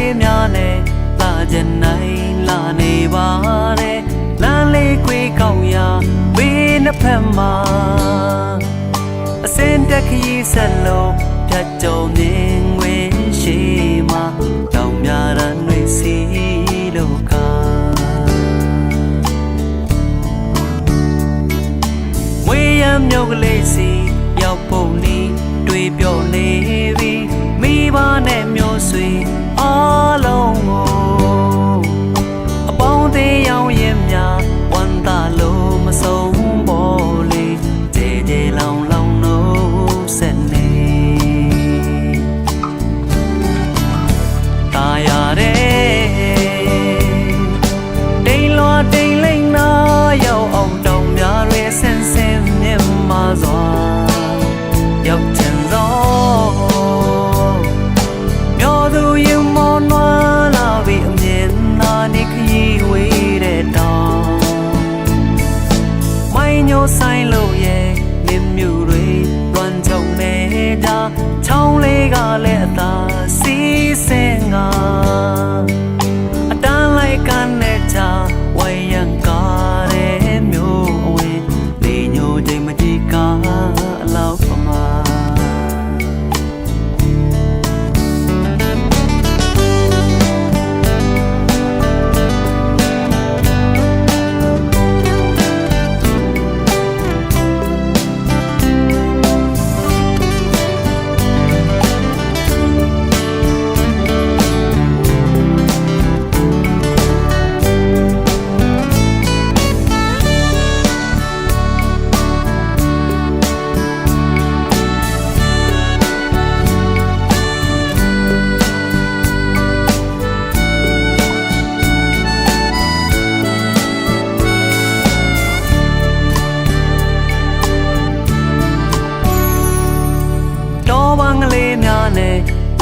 လေးများနဲ့လာချင်နိုင်လာနေပါတယ်လမ်းလေးခွေကောက်ရာဘေးနှစ်ဖက်မှာအစင်တက်ခရီးဆက်လို့ဖြတ်ကြုံမြင်ဝင်ရှိမှာတောင်များရန်တွေစီလို့ကဝေးရန်မြို့ကလေးစီရောက်ဖို့နီးတွေးပြောနေပြီမိဘနဲ့မျိုးဆွေအားလုံးကိုအပေါင်းသေးရောင်ရင်များဝမ်းသာလို့မဆုံးပေါ်လေကြည်ကြည်လောင်လောင်လို့ဆက်နေတာရတဲ့တိမ်လွာတိမ်လိမ့်နာရောက်အောင်တောင်များတွေဆင်းဆင်းမြင်မာစွာရောက်ချင်သောမျောသူရင်မောနွားလာပြီးအမြင်နာနေခရီးဝေးတဲ့တောင်မိုင်းညိုဆိုင်လို့ရဲ့မြင်မြူတွေလွမ်းချုံနေကြချောင်းလေးကလည်းအသာစီးစင်ကအတန်းလိုက်ကနေကြဝိုင်းရန်ကားတဲ့မျိုးအဝေးလေညိုချိန်မကြည့်ကအလောက်ပမာ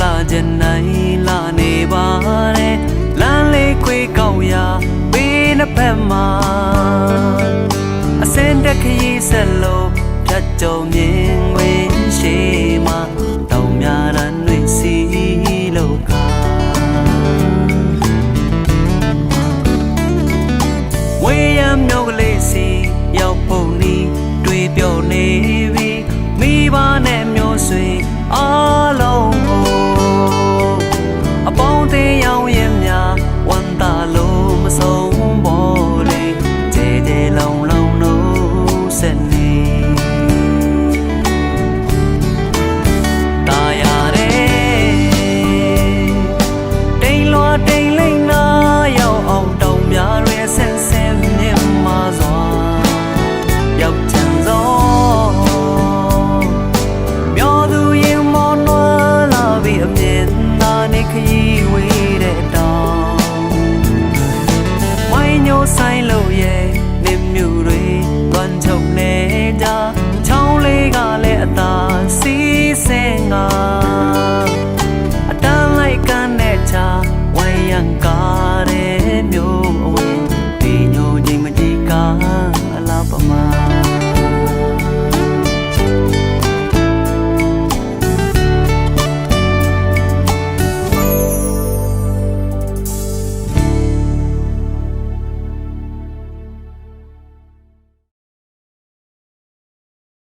လာချင်နိုင်လာနေပါတယ်လမ်းလေးခွေကောက်ရာဘေးနှစ်ဖက်မှာအစင်တက်ခရီးဆက်လို့ဖြတ်ကြုံမြင်